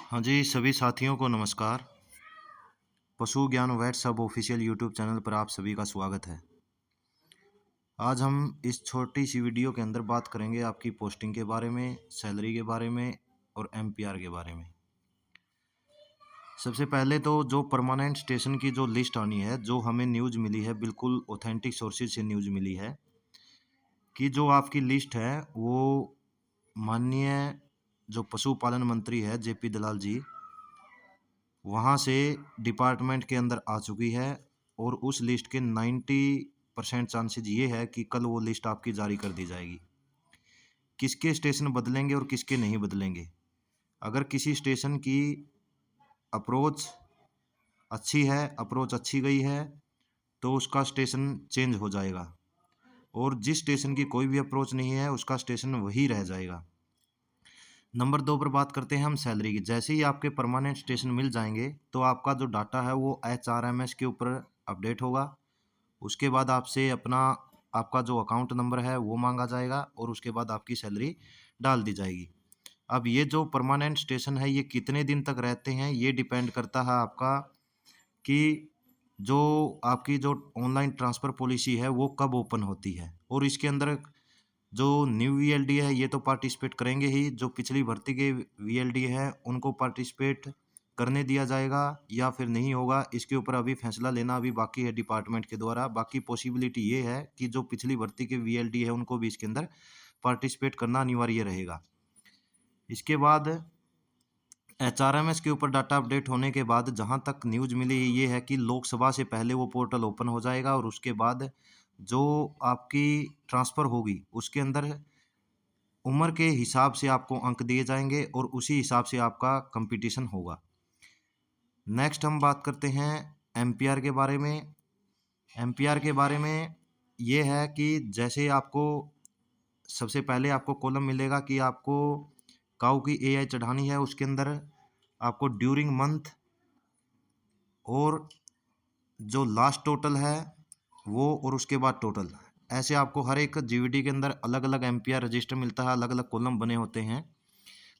हाँ जी, सभी साथियों को नमस्कार। पशु ज्ञान वैट सब ऑफिशियल यूट्यूब चैनल पर आप सभी का स्वागत है। आज हम इस छोटी सी वीडियो के अंदर बात करेंगे आपकी पोस्टिंग के बारे में, सैलरी के बारे में और एमपीआर के बारे में। सबसे पहले तो जो परमानेंट स्टेशन की जो लिस्ट आनी है, जो हमें न्यूज़ मिली है, बिल्कुल ऑथेंटिक सोर्सेज से न्यूज़ मिली है कि जो आपकी लिस्ट है वो माननीय जो पशुपालन मंत्री है जेपी दलाल जी, वहाँ से डिपार्टमेंट के अंदर आ चुकी है और उस लिस्ट के 90% चांसेज ये है कि कल वो लिस्ट आपकी जारी कर दी जाएगी। किसके स्टेशन बदलेंगे और किसके नहीं बदलेंगे। अगर किसी स्टेशन की अप्रोच अच्छी गई है तो उसका स्टेशन चेंज हो जाएगा और जिस स्टेशन की कोई भी अप्रोच नहीं है उसका स्टेशन वही रह जाएगा। नंबर 2 पर बात करते हैं हम सैलरी की। जैसे ही आपके परमानेंट स्टेशन मिल जाएंगे तो आपका जो डाटा है वो HRMS के ऊपर अपडेट होगा। उसके बाद आपसे आपका जो अकाउंट नंबर है वो मांगा जाएगा और उसके बाद आपकी सैलरी डाल दी जाएगी। अब ये जो परमानेंट स्टेशन है ये कितने दिन तक रहते हैं ये डिपेंड करता है आपका कि जो आपकी जो ऑनलाइन ट्रांसफ़र पॉलिसी है वो कब ओपन होती है। और इसके अंदर जो न्यू वीएलडी है ये तो पार्टिसिपेट करेंगे ही, जो पिछली भर्ती के वीएलडी हैं उनको पार्टिसिपेट करने दिया जाएगा या फिर नहीं होगा, इसके ऊपर अभी फैसला लेना अभी बाकी है डिपार्टमेंट के द्वारा। बाकी पॉसिबिलिटी ये है कि जो पिछली भर्ती के वीएलडी है उनको भी इसके अंदर पार्टिसिपेट करना अनिवार्य रहेगा। इसके बाद एचआरएमएस के ऊपर डाटा अपडेट होने के बाद जहां तक न्यूज़ मिली ये है कि लोकसभा से पहले वो पोर्टल ओपन हो जाएगा और उसके बाद जो आपकी ट्रांसफ़र होगी उसके अंदर उम्र के हिसाब से आपको अंक दिए जाएंगे और उसी हिसाब से आपका कंपटीशन होगा। नेक्स्ट हम बात करते हैं एमपीआर के बारे में। एमपीआर के बारे में ये है कि जैसे आपको सबसे पहले आपको कॉलम मिलेगा कि आपको काऊ की एआई चढ़ानी है, उसके अंदर आपको ड्यूरिंग मंथ और जो लास्ट टोटल है वो और उसके बाद टोटल, ऐसे आपको हर एक जीवीडी के अंदर अलग अलग एमपीआर रजिस्टर मिलता है, अलग अलग कॉलम बने होते हैं।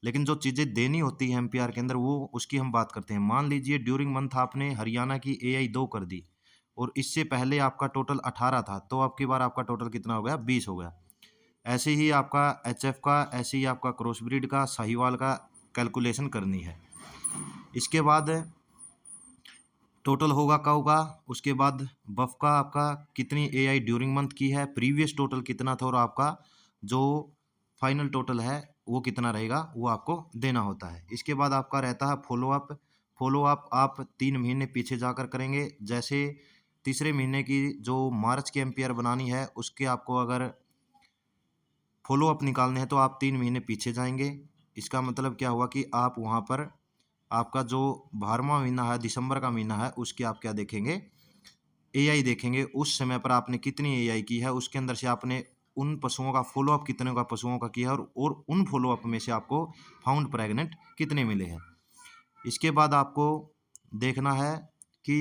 लेकिन जो चीज़ें देनी होती है एमपीआर के अंदर वो उसकी हम बात करते हैं। मान लीजिए ड्यूरिंग मंथ आपने हरियाणा की एआई 2 कर दी और इससे पहले आपका टोटल 18 था, तो अब की बार आपका टोटल कितना हो गया, 20 हो गया। ऐसे ही आपका एचएफ का, ऐसे ही आपका क्रॉस ब्रीड का, साहिवाल का कैलकुलेशन करनी है। इसके बाद टोटल होगा काऊ का, उसके बाद बफ का आपका कितनी एआई ड्यूरिंग मंथ की है, प्रीवियस टोटल कितना था और आपका जो फाइनल टोटल है वो कितना रहेगा वो आपको देना होता है। इसके बाद आपका रहता है फॉलोअप। फॉलोअप आप 3 महीने पीछे जाकर करेंगे। जैसे तीसरे महीने की जो मार्च की एम्पियर बनानी है उसके आपको अगर फॉलोअप निकालने हैं तो आप 3 महीने पीछे जाएंगे। इसका मतलब क्या हुआ कि आप वहाँ पर आपका जो 12वां महीना है, दिसंबर का महीना है, उसकी आप क्या देखेंगे, एआई देखेंगे। उस समय पर आपने कितनी एआई की है, उसके अंदर से आपने उन पशुओं का फॉलोअप कितने का पशुओं का किया है और उन फॉलोअप में से आपको फाउंड प्रेग्नेंट कितने मिले हैं। इसके बाद आपको देखना है कि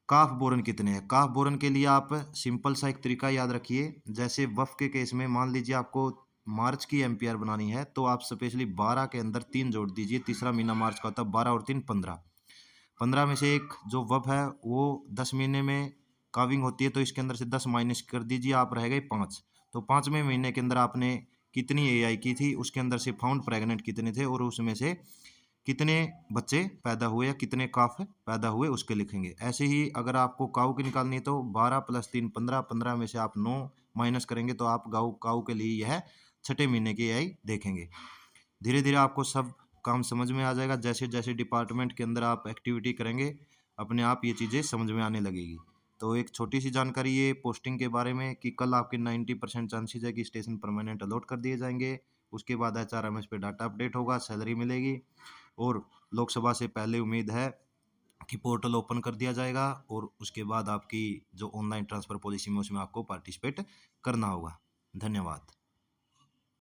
काफ बोरन कितने हैं। काफ बोरन के लिए आप सिंपल सा एक तरीका याद रखिए। जैसे वफ के केस में मान लीजिए आपको मार्च की एम्पियर बनानी है तो आप स्पेशली 12 के अंदर 3 जोड़ दीजिए। तीसरा महीना मार्च का होता है, 12 और 3 15। 15 में से एक जो वफ है वो 10 महीने में काविंग होती है तो इसके अंदर से 10 माइनस कर दीजिए, आप रह गए 5। तो 5वें महीने के अंदर आपने कितनी एआई की थी, उसके अंदर से फाउंड प्रेग्नेंट कितने थे और उसमें से कितने बच्चे पैदा हुए या कितने काफ पैदा हुए उसके लिखेंगे। ऐसे ही अगर आपको काऊ की निकालनी है तो 12 + 3 15, 15 में से आप 9 माइनस करेंगे तो आप काऊ के लिए यह छठे महीने की एआई देखेंगे। धीरे धीरे आपको सब काम समझ में आ जाएगा। जैसे जैसे डिपार्टमेंट के अंदर आप एक्टिविटी करेंगे अपने आप ये चीज़ें समझ में आने लगेगी। तो एक छोटी सी जानकारी ये पोस्टिंग के बारे में कि कल आपके 90% चांसेस है कि स्टेशन परमानेंट अलॉट कर दिए जाएंगे। उसके बाद एचआरएमएस पे डाटा अपडेट होगा, सैलरी मिलेगी और लोकसभा से पहले उम्मीद है कि पोर्टल ओपन कर दिया जाएगा और उसके बाद आपकी जो ऑनलाइन ट्रांसफ़र पॉलिसी में उसमें आपको पार्टिसिपेट करना होगा। धन्यवाद।